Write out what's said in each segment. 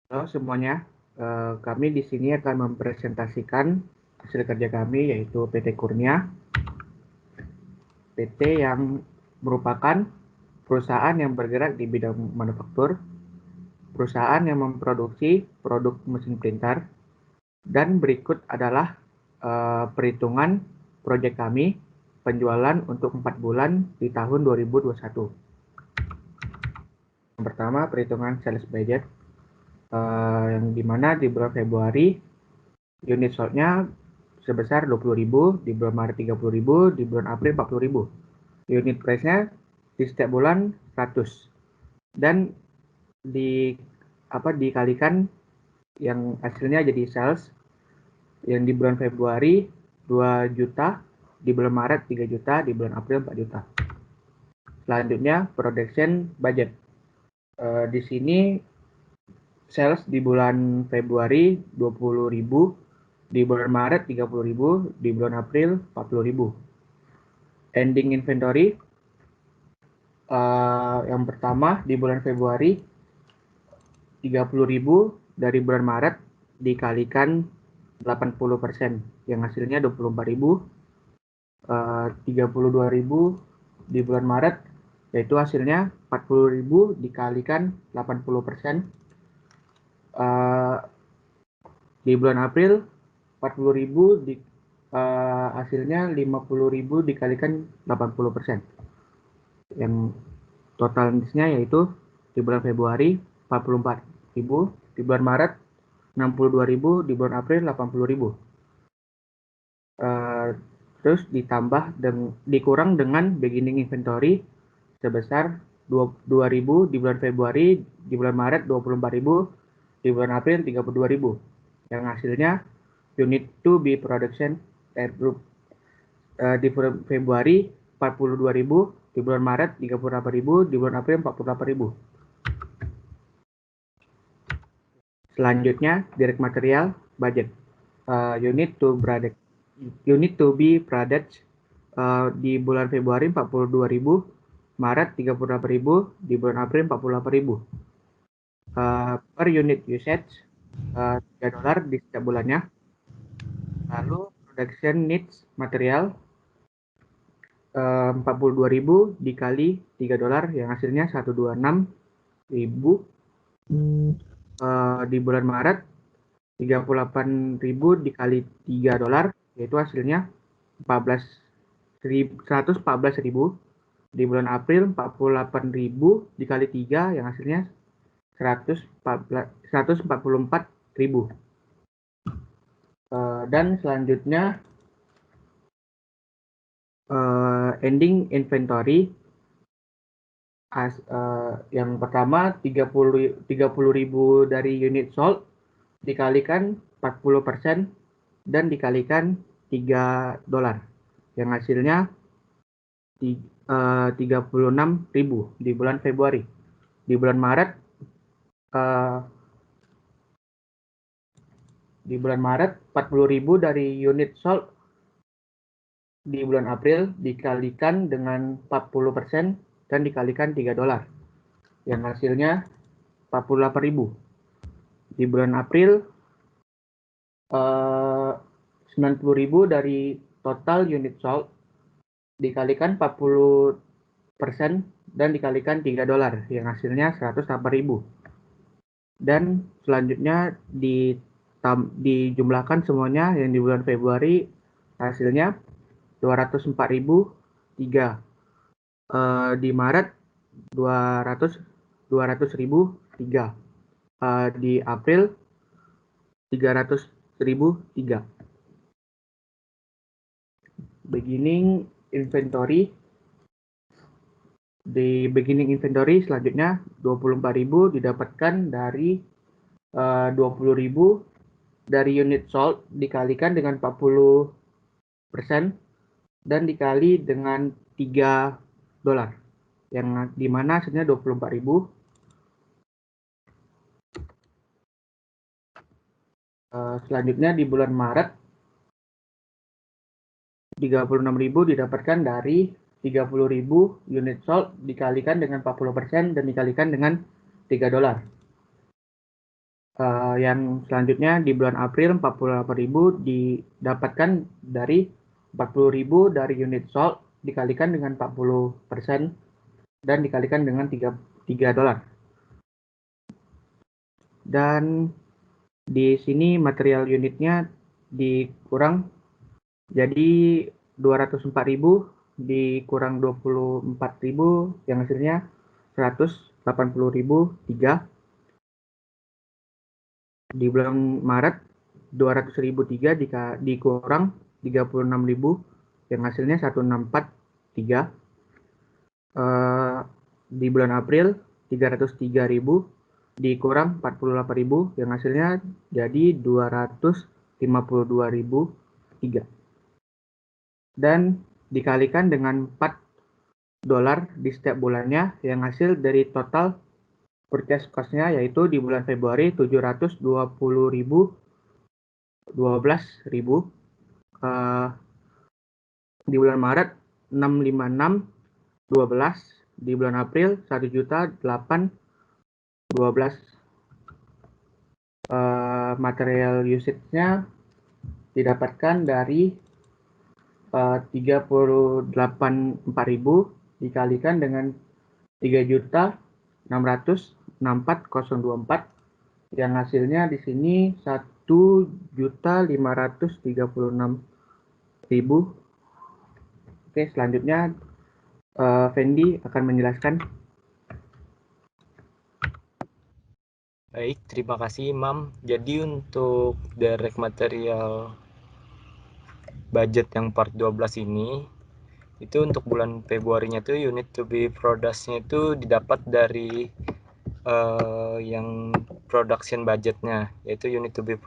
Halo semuanya, kami di sini akan mempresentasikan hasil kerja kami yaitu PT Kurnia, PT yang merupakan perusahaan yang bergerak di bidang manufaktur, perusahaan yang memproduksi produk mesin printer, dan berikut adalah perhitungan proyek kami penjualan untuk 4 bulan di tahun 2021. Yang pertama perhitungan sales budget, yang dimana di bulan Februari unit sold-nya sebesar 20.000, di bulan Maret 30.000, di bulan April 40.000. Unit price-nya di setiap bulan 100 dan dikalikan yang hasilnya jadi sales yang di bulan Februari 2 juta, di bulan Maret 3 juta, di bulan April 4 juta. Selanjutnya production budget. Di sini sales di bulan Februari 20.000, di bulan Maret 30.000, di bulan April 40.000. Ending inventory yang pertama di bulan Februari 30.000, dari bulan Maret dikalikan 80% yang hasilnya 24.000. 32.000 di bulan Maret yaitu hasilnya 40.000 dikalikan 80%. Di bulan April 40.000 hasilnya 50.000 dikalikan 80%. Yang totalnya yaitu di bulan Februari 44.000, di bulan Maret 62.000, di bulan April 80.000. Terus ditambah dikurang dengan beginning inventory sebesar 2.000 di bulan Februari, di bulan Maret 24.000, di bulan April 32.000. Yang hasilnya unit to be production di bulan Februari 42.000, di bulan Maret 38.000, di bulan April 48.000. Selanjutnya direct material budget. Unit to be produced di bulan Februari 42.000, Maret 38.000, di bulan April 48.000. Per unit usage $3 di setiap bulannya. Lalu production needs material 42.000 dikali $3 yang hasilnya 126.000. Di bulan Maret 38.000 dikali $3 yaitu hasilnya 114.000. Di bulan April 48.000 dikali 3 yang hasilnya 144.000. Dan selanjutnya ending inventory. Yang pertama 30.000 dari unit sold dikalikan 40% dan dikalikan $3 yang hasilnya 36.000 di bulan Februari. Di bulan Maret 40.000 dari unit sold di bulan April dikalikan dengan 40% dan dikalikan $3 yang hasilnya 48.000. Di bulan April 90.000 dari total unit sold dikalikan 40% dan dikalikan $3 yang hasilnya 108.000. Dan selanjutnya dijumlahkan semuanya yang di bulan Februari hasilnya 204.003. Di Maret 200.003. Di April 300.003. Beginning inventory. Di beginning inventory selanjutnya 24.000 didapatkan dari 20.000 dari unit sold dikalikan dengan 40% dan dikali dengan $3 yang dimana hasilnya 24.000. Selanjutnya di bulan Maret 36.000 didapatkan dari 30.000 unit sold dikalikan dengan 40% dan dikalikan dengan $3. Yang selanjutnya di bulan April 48.000 didapatkan dari 40.000 dari unit sold dikalikan dengan 40% dan dikalikan dengan 3 dolar. Dan di sini material unitnya dikurang jadi 204.000 dikurang 24.000 yang hasilnya 180.003. Di bulan Maret 200.003 dikurang 36.000 yang hasilnya 164.3. Di bulan April 303.000 dikurang 48.000 yang hasilnya jadi 252.003. Dan dikalikan dengan 4 dolar di setiap bulannya yang hasil dari total purchase cost-nya yaitu di bulan Februari 720.000 12.000, di bulan Maret 656 12, di bulan April 1.008 12. Material usage-nya didapatkan dari 38.4.000 dikalikan dengan 3.664.024 yang hasilnya di sini 1.536.000. Oke, selanjutnya Fendi akan menjelaskan. Baik, terima kasih Imam. Jadi untuk direct material budget yang part 12 ini, itu untuk bulan Februarinya tuh unit to be produced-nya itu didapat dari yang production budgetnya, yaitu unit to be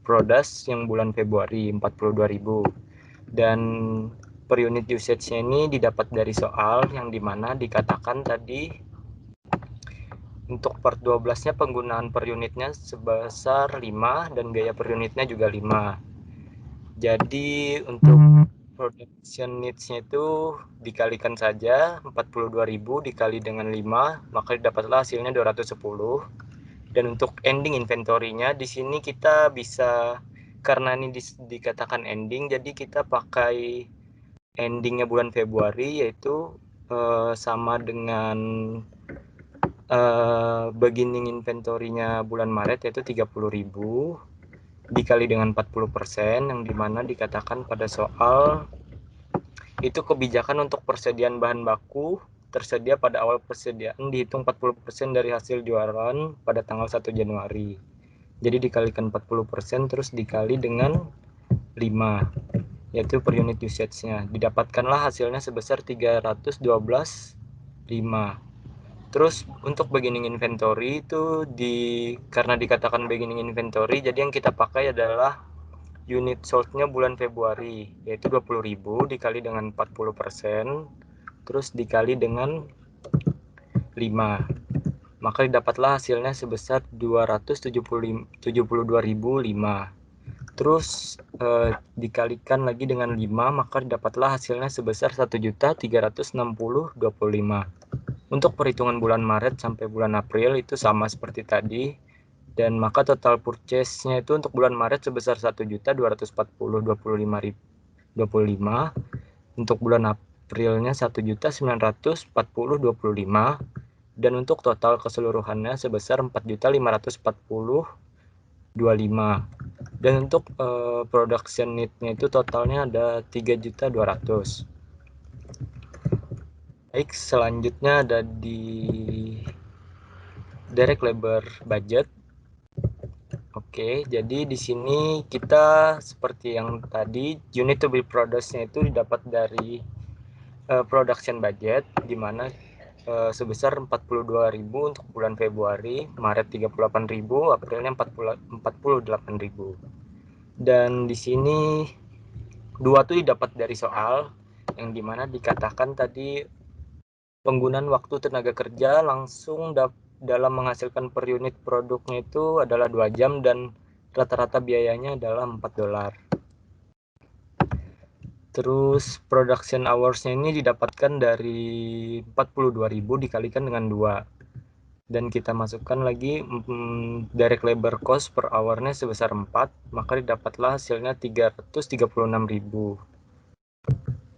produced yang bulan Februari 42.000. Dan per unit usage-nya ini didapat dari soal yang dimana dikatakan tadi untuk part 12-nya penggunaan per unitnya sebesar 5 dan biaya per unitnya juga 5. Jadi untuk production needs-nya itu dikalikan saja 42.000 dikali dengan 5, maka dapatlah hasilnya 210. Dan untuk ending inventory-nya di sini kita bisa, karena ini dikatakan ending, jadi kita pakai endingnya bulan Februari yaitu sama dengan beginning inventory-nya bulan Maret yaitu 30.000 dikali dengan 40% yang dimana dikatakan pada soal itu kebijakan untuk persediaan bahan baku tersedia pada awal persediaan dihitung 40% dari hasil jualan pada tanggal 1 Januari. Jadi dikalikan 40% terus dikali dengan 5 yaitu per unit usage-nya. Didapatkanlah hasilnya sebesar 312.5. Terus untuk beginning inventory itu karena dikatakan beginning inventory, jadi yang kita pakai adalah unit sold-nya bulan Februari, yaitu 20.000 dikali dengan 40%, terus dikali dengan 5. Maka didapatlah hasilnya sebesar 272.005. Terus dikalikan lagi dengan 5, maka didapatlah hasilnya sebesar 1.360.25. Untuk perhitungan bulan Maret sampai bulan April itu sama seperti tadi, dan maka total purchase-nya itu untuk bulan Maret sebesar 1.240.25. Untuk bulan Aprilnya 1.940.25 dan untuk total keseluruhannya sebesar 4.540.25. Dan untuk production need-nya itu totalnya ada 3.200.000. Baik, selanjutnya ada di direct labor budget. Oke, jadi di sini kita seperti yang tadi unit to be produced-nya itu didapat dari production budget di mana sebesar 42.000 untuk bulan Februari, Maret 38.000, Aprilnya 48.000. Dan di sini dua tuh didapat dari soal yang dimana dikatakan tadi penggunaan waktu tenaga kerja langsung dalam menghasilkan per unit produknya itu adalah 2 jam dan rata-rata biayanya adalah 4 dolar. Terus production hours-nya ini didapatkan dari 42.000 dikalikan dengan 2. dan kita masukkan lagi direct labor cost per hour-nya sebesar 4, maka didapatlah hasilnya 336.000.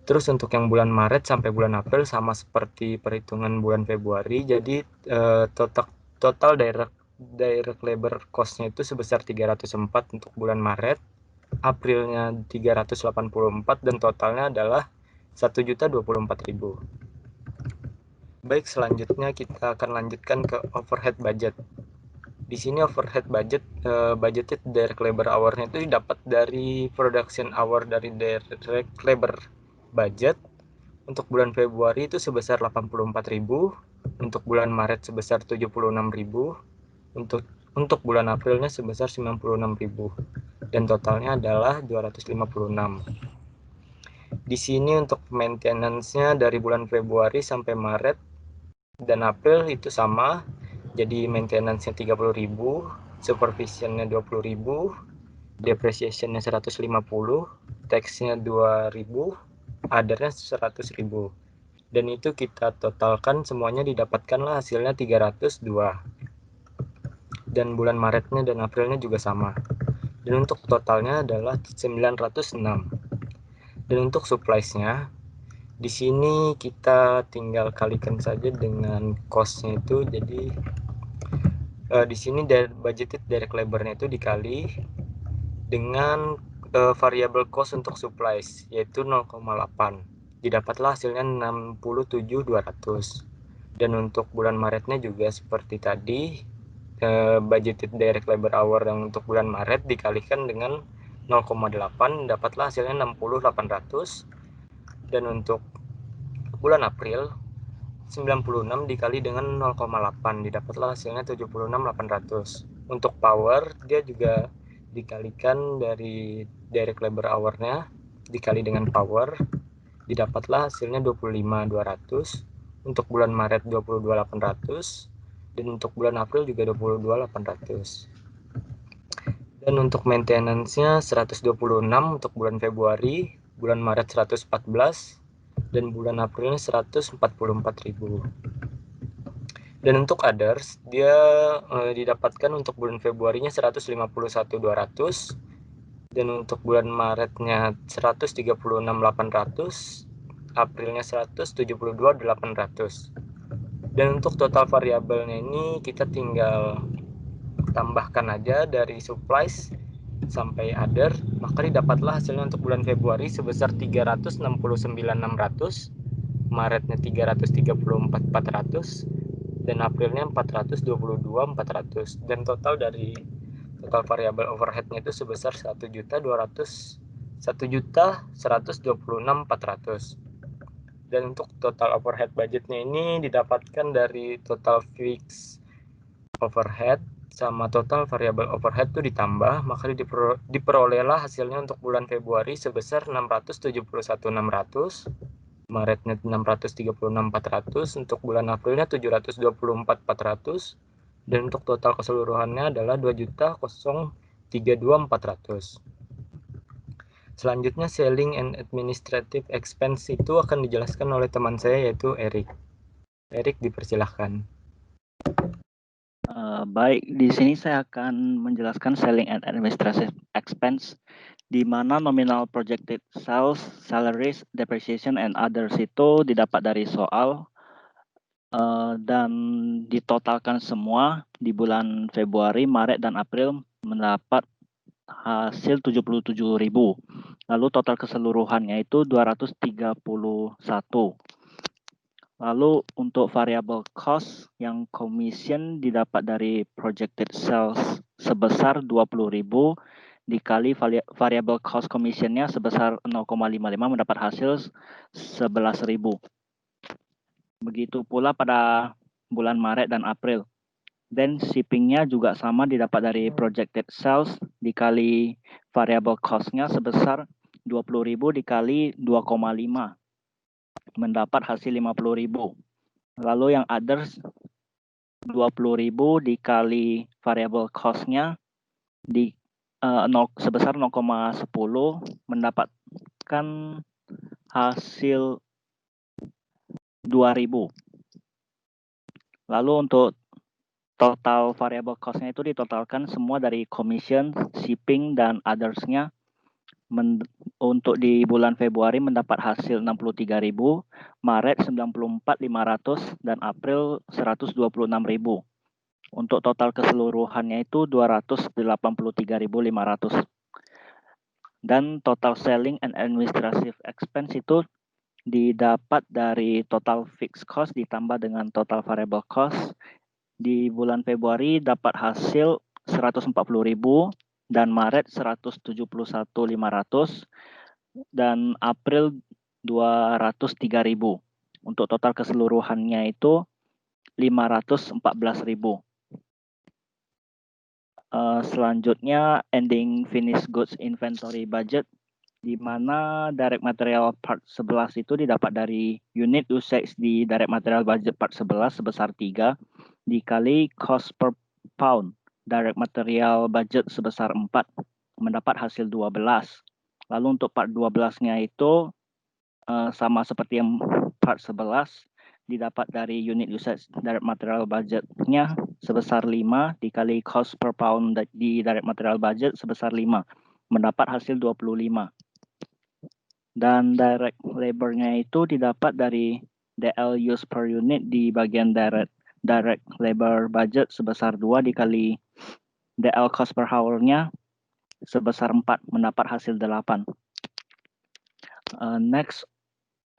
Terus untuk yang bulan Maret sampai bulan April sama seperti perhitungan bulan Februari, jadi total direct labor cost-nya itu sebesar 304 untuk bulan Maret, Aprilnya 384, dan totalnya adalah 1.024.000. Baik, selanjutnya kita akan lanjutkan ke overhead budget. Di sini overhead budget, budgeted direct labor hour-nya itu didapat dari production hour dari direct labor budget. Untuk bulan Februari itu sebesar 84.000, untuk bulan Maret sebesar 76.000, untuk bulan Aprilnya sebesar 96.000, dan totalnya adalah 256. Di sini untuk maintenance-nya dari bulan Februari sampai Maret dan April itu sama, jadi maintenance-nya 30.000, supervision-nya 20.000, depreciation-nya 150, tax-nya 2.000, other-nya 100.000. Dan itu kita totalkan semuanya, didapatkanlah hasilnya 302. Dan bulan Maretnya dan Aprilnya juga sama. Dan untuk totalnya adalah 906. Dan untuk supplies-nya, di sini kita tinggal kalikan saja dengan cost-nya itu. Jadi di sini budgeted direct labor-nya itu dikali dengan variable cost untuk supplies, yaitu 0,8. Didapatlah hasilnya 67.200. Dan untuk bulan Maretnya juga seperti tadi, budgeted direct labor hour yang untuk bulan Maret dikalikan dengan 0,8, dapatlah hasilnya 60.800. Dan untuk bulan April 96 dikali dengan 0,8, didapatlah hasilnya 76.800. Untuk power dia juga dikalikan dari direct labor hour-nya dikali dengan power, didapatlah hasilnya 25.200. Untuk bulan Maret 22.800, dan untuk bulan April juga 22.800. Dan untuk maintenance-nya 126 untuk bulan Februari, bulan Maret 114, dan bulan Aprilnya 144.000. Dan untuk others dia didapatkan untuk bulan Februarinya 151.200, dan untuk bulan Maretnya 136.800, Aprilnya 172.800. Dan untuk total variabelnya ini kita tinggal tambahkan aja dari supplies sampai other, maka didapatlah hasilnya untuk bulan Februari sebesar 369.600, Maretnya 334.400, dan Aprilnya 422.400. Dan total variabel overheadnya itu sebesar 1.126.400. Dan untuk total overhead budgetnya ini didapatkan dari total fixed overhead sama total variabel overhead itu ditambah, maka diperolehlah hasilnya untuk bulan Februari sebesar 671.600, Maretnya 636.400, untuk bulan Aprilnya 724.400, dan untuk total keseluruhannya adalah 2.032.400. Selanjutnya selling and administrative expense itu akan dijelaskan oleh teman saya, yaitu Erik. Erik, dipersilahkan. Baik, di sini saya akan menjelaskan selling and administrative expense, di mana nominal projected sales, salaries, depreciation, and others itu didapat dari soal dan ditotalkan semua di bulan Februari, Maret, dan April mendapat hasil 77.000. Lalu total keseluruhannya itu 231. Lalu untuk variable cost yang commission didapat dari projected sales sebesar 20.000 dikali variable cost commissionnya sebesar 0,55 mendapat hasil 11.000. Begitu pula pada bulan Maret dan April. Dan shippingnya juga sama, didapat dari projected sales dikali variable cost-nya sebesar 20.000 dikali 2,5 mendapat hasil 50.000. Lalu yang others 20.000 dikali variable cost-nya sebesar 0,10 mendapatkan hasil 2.000. Lalu untuk total variable cost-nya itu ditotalkan semua dari commission, shipping, dan others-nya. Untuk di bulan Februari mendapat hasil 63.000, Maret 94.500, dan April 126.000. Untuk total keseluruhannya itu 283.500. Dan total selling and administrative expense itu didapat dari total fixed cost ditambah dengan total variable cost. Di bulan Februari dapat hasil 140.000 dan Maret 171.500 dan April 203.000. Untuk total keseluruhannya itu 514.000. Selanjutnya ending finished goods inventory budget, di mana direct material part 11 itu didapat dari unit usage di direct material budget part 11 sebesar 3 dikali cost per pound direct material budget sebesar 4 mendapat hasil 12. Lalu untuk part 12-nya itu sama seperti yang part 11 didapat dari unit usage direct material budgetnya sebesar 5 dikali cost per pound di direct material budget sebesar 5 mendapat hasil 25. Dan direct labor-nya itu didapat dari DL use per unit di bagian direct labor budget sebesar 2 dikali DL cost per hour-nya sebesar 4 mendapat hasil 8. Next,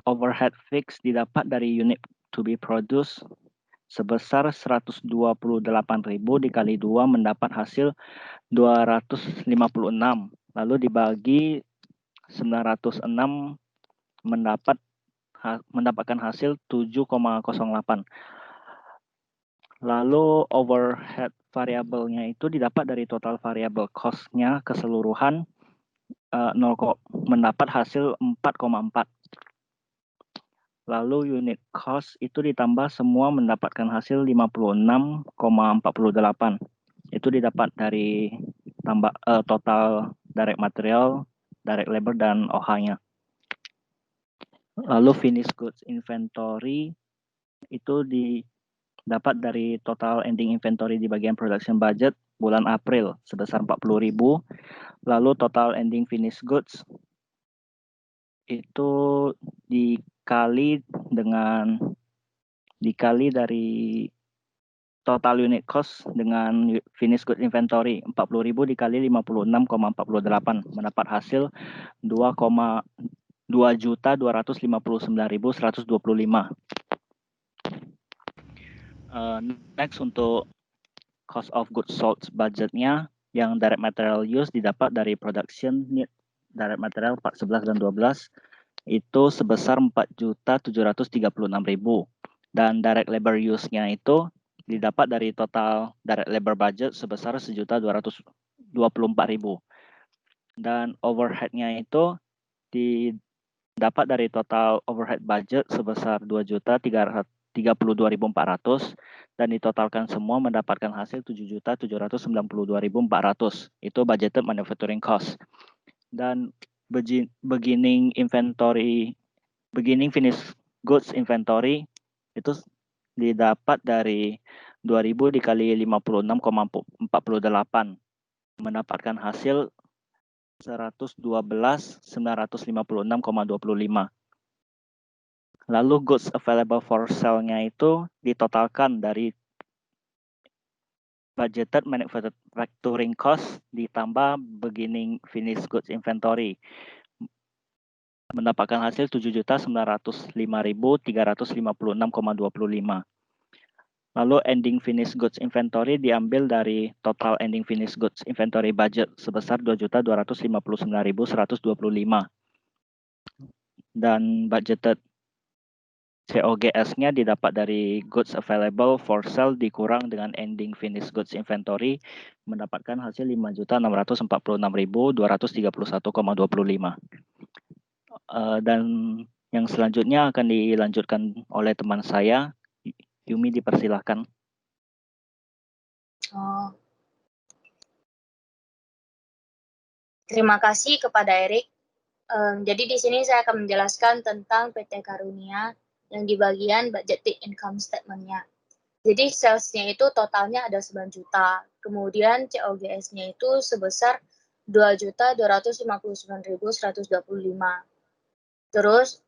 overhead fix didapat dari unit to be produced sebesar 128.000 dikali 2 mendapat hasil 256. Lalu dibagi 906 mendapatkan hasil 7,08. Lalu overhead variabelnya itu didapat dari total variable cost-nya keseluruhan mendapat hasil 4,4. Lalu unit cost itu ditambah semua mendapatkan hasil 56,48. Itu didapat dari total direct material, direct labor, dan OH-nya. Lalu finished goods inventory itu didapat dari total ending inventory di bagian production budget bulan April sebesar 40.000. Lalu total ending finished goods itu dikali dari total unit cost dengan finished goods inventory 40.000 dikali 56,48 mendapat hasil 2.259.125. Next, untuk cost of goods sold budgetnya yang direct material use didapat dari production need direct material part 11 dan 12 itu sebesar 4.736.000 dan direct labor use-nya itu didapat dari total direct labor budget sebesar 1.224.000 dan overhead-nya itu didapat dari total overhead budget sebesar 2.332.400 dan ditotalkan semua mendapatkan hasil 7.792.400. Itu budgeted manufacturing cost. Dan beginning finished goods inventory itu didapat dari 2.000 dikali 56,48 mendapatkan hasil 112.956,25. Lalu goods available for sale-nya itu ditotalkan dari budgeted manufacturing cost ditambah beginning finished goods inventory mendapatkan hasil 7.905.356,25. Lalu ending finished goods inventory diambil dari total ending finished goods inventory budget sebesar 2.259.125 dan budgeted COGS-nya didapat dari goods available for sale dikurang dengan ending finished goods inventory mendapatkan hasil 5.646.231,25. Dan yang selanjutnya akan dilanjutkan oleh teman saya, Yumi, dipersilahkan. Terima kasih kepada Erik. Jadi di sini saya akan menjelaskan tentang PT Karunia yang di bagian budgeted income statement-nya. Jadi salesnya itu totalnya ada 9 juta. Kemudian COGS-nya itu sebesar 2.259.125. Terus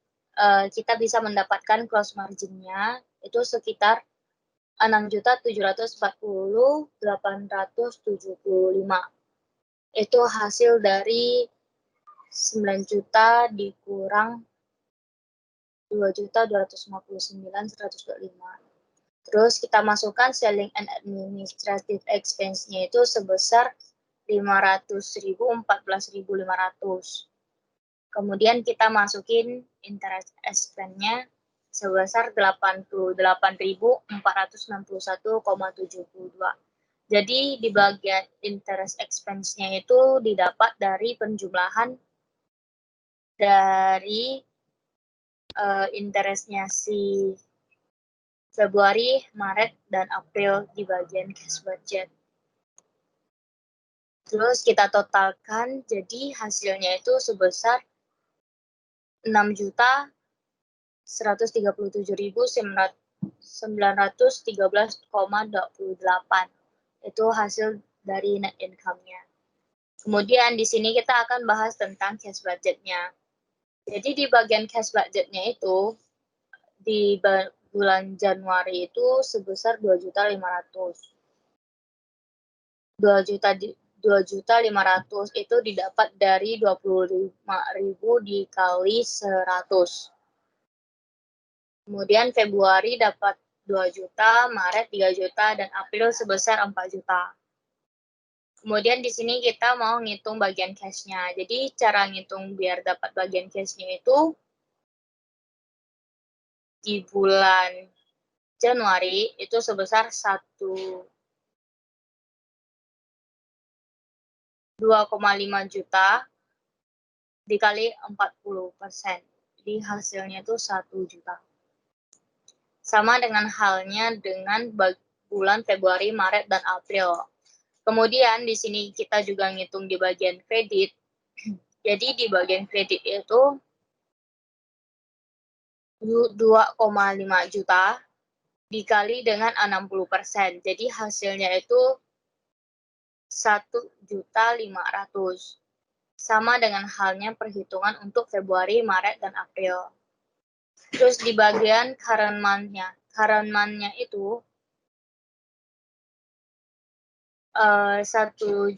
kita bisa mendapatkan gross margin-nya itu sekitar 6.740.875. Itu hasil dari 9 juta dikurang 2.259.125. Terus kita masukkan selling and administrative expense-nya itu sebesar 500.000, 14.500. Kemudian kita masukin interest expense-nya sebesar 88.461,72. Jadi di bagian interest expense-nya itu didapat dari penjumlahan dari interest-nya si Februari, Maret, dan April di bagian cash budget. Terus kita totalkan, jadi hasilnya itu sebesar 6.137.913,28. Itu hasil dari net income-nya. Kemudian di sini kita akan bahas tentang cash budget-nya. Jadi di bagian cash budget-nya itu, di bulan Januari itu sebesar 2.500.000. 2.500.000 itu didapat dari 25.000 dikali 100. Kemudian Februari dapat 2 juta, Maret 3 juta, dan April sebesar 4 juta. Kemudian di sini kita mau ngitung bagian cash-nya. Jadi cara ngitung biar dapat bagian cash-nya itu di bulan Januari itu sebesar 2,5 juta dikali 40%. Jadi hasilnya itu 1 juta. Sama dengan halnya dengan bulan Februari, Maret, dan April. Kemudian di sini kita juga ngitung di bagian kredit. Jadi di bagian kredit itu 2,5 juta dikali dengan 60%. Jadi hasilnya itu 1.500.000. Sama dengan halnya perhitungan untuk Februari, Maret, dan April. Terus di bagian current month-nya itu 1.500.000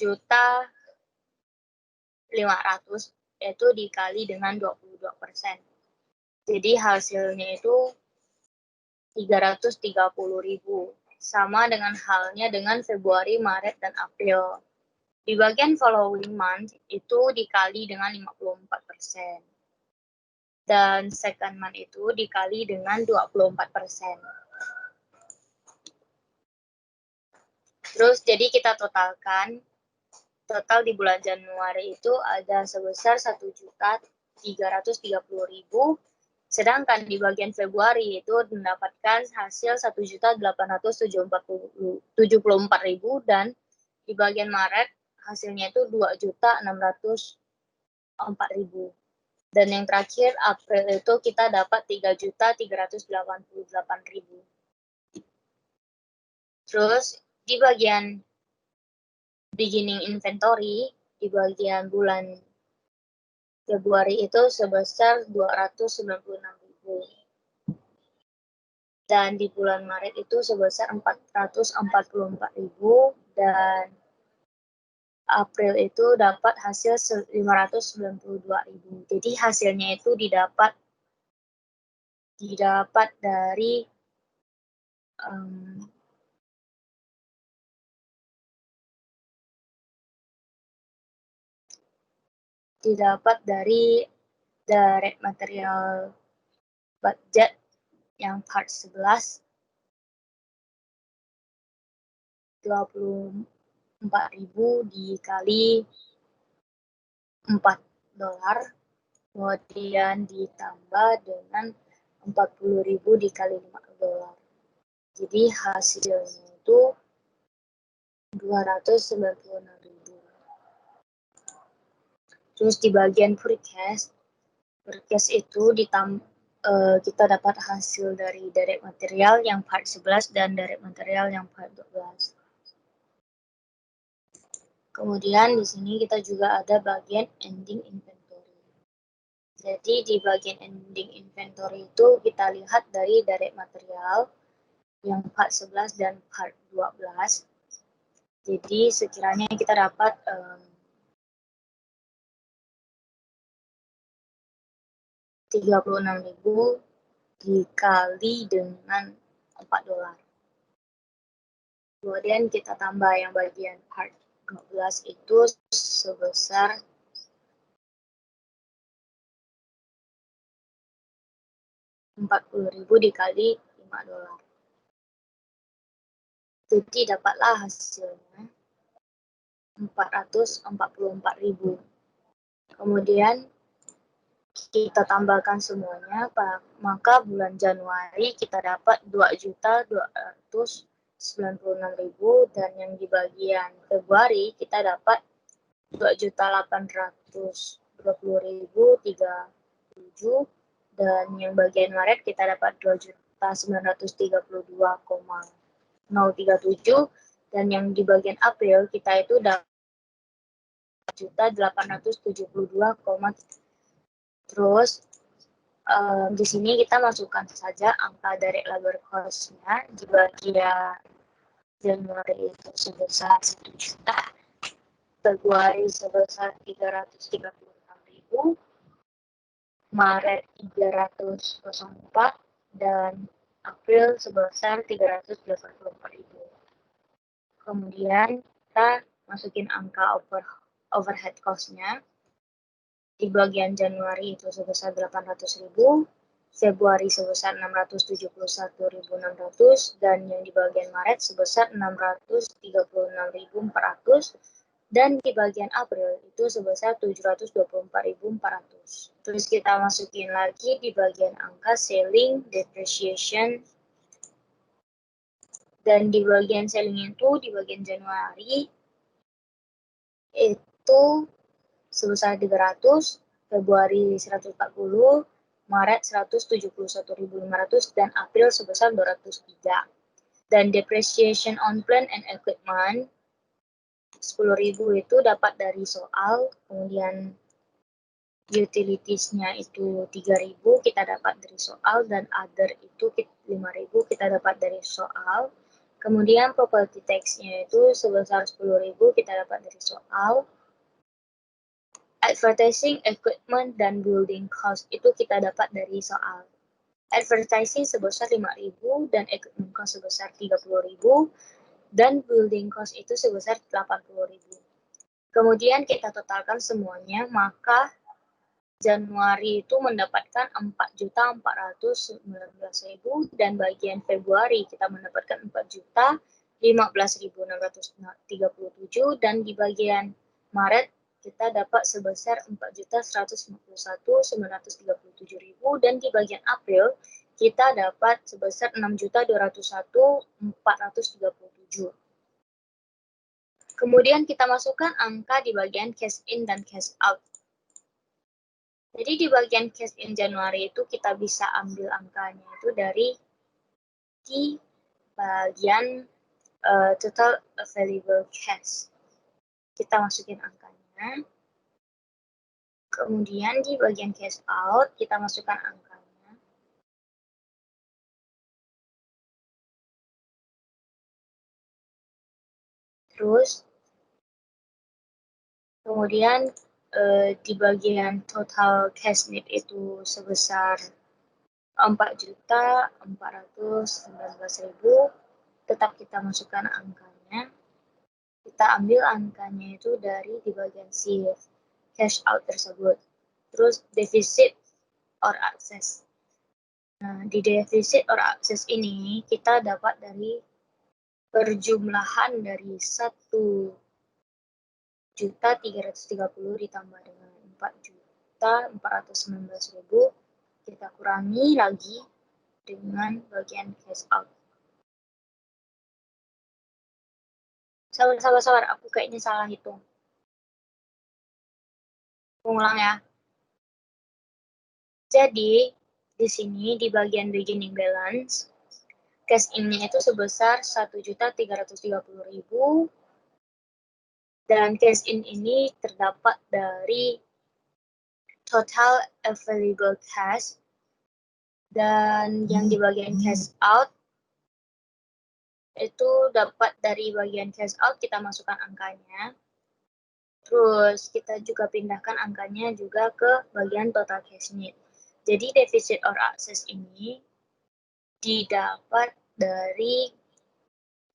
itu dikali dengan 22%. Jadi hasilnya itu 330.000. Sama dengan halnya dengan Februari, Maret, dan April. Di bagian following month itu dikali dengan 54%. Dan second month itu dikali dengan 24%. Terus jadi kita totalkan, total di bulan Januari itu ada sebesar 1.330.000, sedangkan di bagian Februari itu mendapatkan hasil 1.874.000 dan di bagian Maret hasilnya itu 2.604.000. Dan yang terakhir April itu kita dapat 3.388.000. Terus di bagian beginning inventory di bagian bulan Februari itu sebesar 296.000. Dan di bulan Maret itu sebesar 444.000 dan April itu dapat hasil 592.000. Jadi hasilnya itu didapat dari direct material budget yang part 11 24.000 dikali $4, kemudian ditambah dengan 40.000 dikali $5. Jadi hasilnya itu 296.000. Terus di bagian forecast itu kita dapat hasil dari direct material yang part 11 dan direct material yang part 12. Kemudian di sini kita juga ada bagian ending inventory. Jadi di bagian ending inventory itu kita lihat dari direct material yang part 11 dan part 12. Jadi sekiranya kita dapat 36.000 dikali dengan $4. Kemudian kita tambah yang bagian part 12 itu sebesar 40.000 dikali $5. Jadi dapatlah hasilnya 444.000. Kemudian kita tambahkan semuanya, maka bulan Januari kita dapat 2.296.000 dan yang di bagian Februari kita dapat 2.820.037 dan yang bagian Maret kita dapat 2.932.037 dan yang di bagian April kita itu dapat 1.872. Terus di sini kita masukkan saja angka dari labor cost-nya di bagian Januari itu sebesar 1 juta, Februari sebesar 336.000, Maret 304 dan April sebesar 384.000. Kemudian kita masukin angka overhead cost-nya. Di bagian Januari itu sebesar 800.000, Februari sebesar 671.600, dan yang di bagian Maret sebesar 636.400, dan di bagian April itu sebesar 724.400. Terus kita masukin lagi di bagian angka selling, depreciation, dan di bagian selling itu di bagian Januari itu sebesar 300, Februari 140, Maret 171.500, dan April sebesar 203. Dan depreciation on plant and equipment 10.000 itu dapat dari soal, kemudian utilitiesnya itu 3.000 kita dapat dari soal, dan other itu 5.000 kita dapat dari soal. Kemudian property tax-nya itu sebesar 10.000 kita dapat dari soal. Advertising, equipment, dan building cost itu kita dapat dari soal. Advertising sebesar 5.000 dan equipment cost sebesar 30.000 dan building cost itu sebesar 80.000. Kemudian kita totalkan semuanya, maka Januari itu mendapatkan 4.419.000 dan bagian Februari kita mendapatkan 4.015.637 dan di bagian Maret kita dapat sebesar 4.151.937.000 dan di bagian April kita dapat sebesar 6.201.437. Kemudian kita masukkan angka di bagian cash in dan cash out. Jadi di bagian cash in Januari itu kita bisa ambil angkanya itu dari di bagian total available cash. Kita masukin angkanya. Kemudian di bagian cash out kita masukkan angkanya. Terus kemudian di bagian total cash need itu sebesar 4.419.000, tetap kita masukkan angkanya. Kita ambil angkanya itu dari di bagian si cash out tersebut. Terus deficit or access. Nah, di deficit or access ini kita dapat dari perjumlahan dari 1.330.000 ditambah dengan 4.419.000 kita kurangi lagi dengan bagian cash out. Sabar, aku kayaknya salah hitung. Ulang ya. Jadi di sini di bagian beginning balance, cash in-nya itu sebesar 1.330.000 dan cash in ini terdapat dari total available cash dan yang di bagian cash out itu dapat dari bagian cash out kita masukkan angkanya. Terus kita juga pindahkan angkanya juga ke bagian total cash need. Jadi deficit or excess ini didapat dari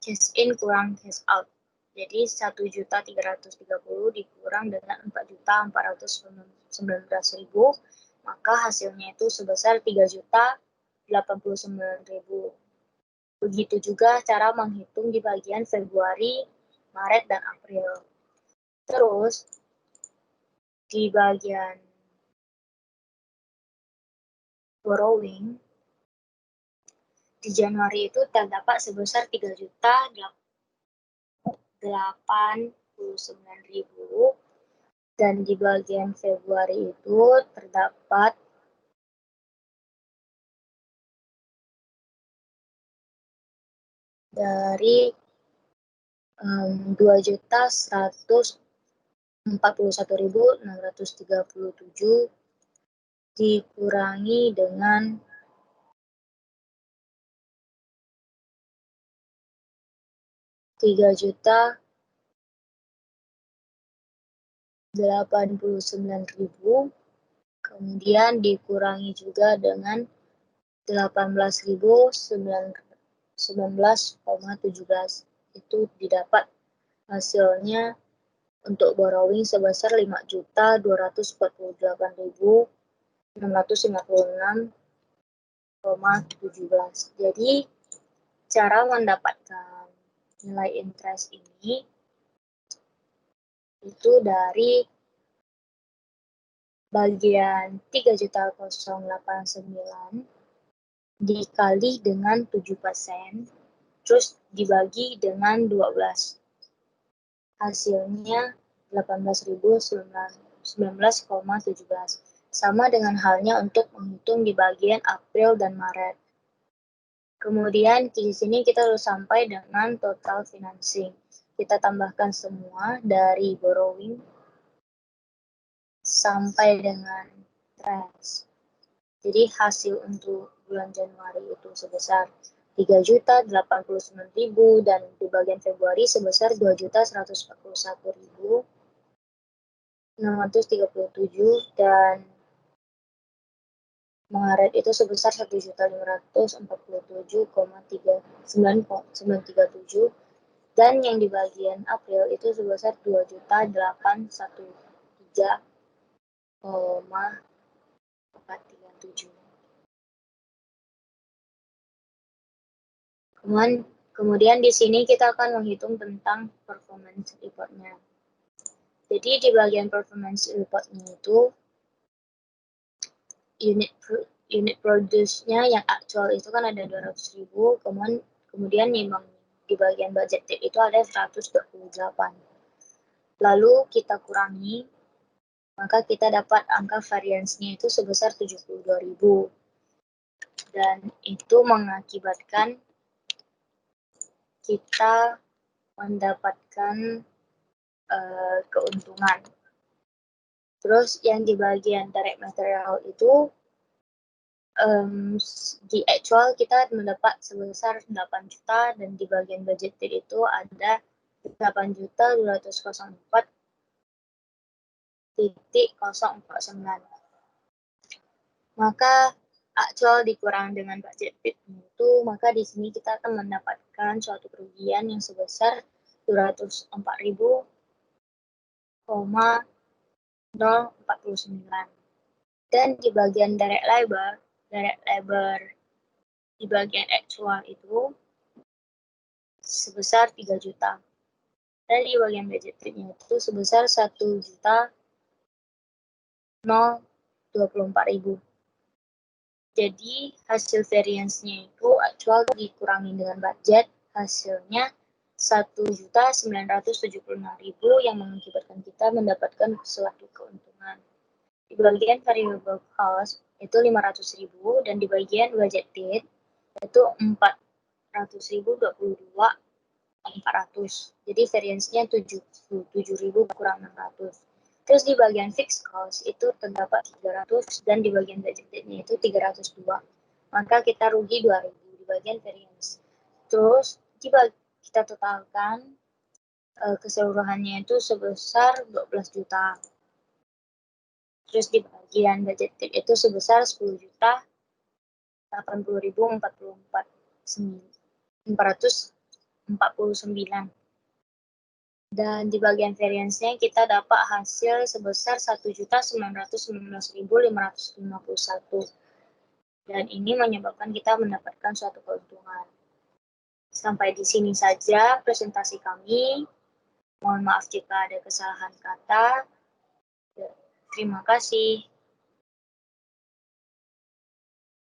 cash in kurang cash out. Jadi 1.330.000 dikurang dengan 4.419.000, maka hasilnya itu sebesar 3.089.000. Begitu juga cara menghitung di bagian Februari, Maret, dan April. Terus, di bagian borrowing, di Januari itu terdapat sebesar 3.089.000 dan di bagian Februari itu terdapat dari 2.141.637 dikurangi dengan 3.089.000, kemudian dikurangi juga dengan 18.019,17. Itu didapat hasilnya untuk borrowing sebesar 5.248.656,17. Jadi cara mendapatkan nilai interest ini itu dari bagian 3.089 dikali dengan 7%, terus dibagi dengan 12. Hasilnya 18.019,17. Sama dengan halnya untuk menghitung di bagian April dan Maret. Kemudian di sini kita harus sampai dengan total financing. Kita tambahkan semua dari borrowing sampai dengan interest. Jadi hasil untuk bulan Januari itu sebesar 3.089.000 dan di bagian Februari sebesar 2.141.637 dan Maret itu sebesar 1.547,937 dan yang di bagian April itu sebesar 2.813,437. Kemudian di sini kita akan menghitung tentang performance report-nya. Jadi di bagian performance report-nya itu unit produce-nya yang aktual itu kan ada 200.000, kemudian memang di bagian budgeted itu ada 128. Lalu kita kurangi, maka kita dapat angka variance-nya itu sebesar 72.000. Dan itu mengakibatkan kita mendapatkan keuntungan. Terus yang di bagian direct material itu di actual kita mendapat sebesar 8 juta dan di bagian budgeted itu ada 8.204.049. Maka actual dikurang dengan budgeted itu, maka di sini kita akan mendapatkan suatu kerugian yang sebesar 204.049. Dan di bagian direct labor di bagian actual itu sebesar 3 juta. Dan di bagian budgetednya itu sebesar 1.024.000. Jadi hasil variance-nya itu actual dikurangi dengan budget, hasilnya 1.976.000 yang mengakibatkan kita mendapatkan suatu keuntungan. Di bagian variable cost itu 500.000 dan di bagian budgeted itu 400.022.400. Jadi variance-nya 7.000 kurang 600. Terus di bagian fixed cost itu terdapat 300 dan di bagian budgetednya itu 302. Maka kita rugi 2.000 di bagian variance. Terus kita totalkan keseluruhannya itu sebesar 12 juta. Terus di bagian budgeted itu sebesar 10.080.449. Dan di bagian variance-nya kita dapat hasil sebesar 1.919.551. Dan ini menyebabkan kita mendapatkan suatu keuntungan. Sampai di sini saja presentasi kami. Mohon maaf jika ada kesalahan kata. Terima kasih.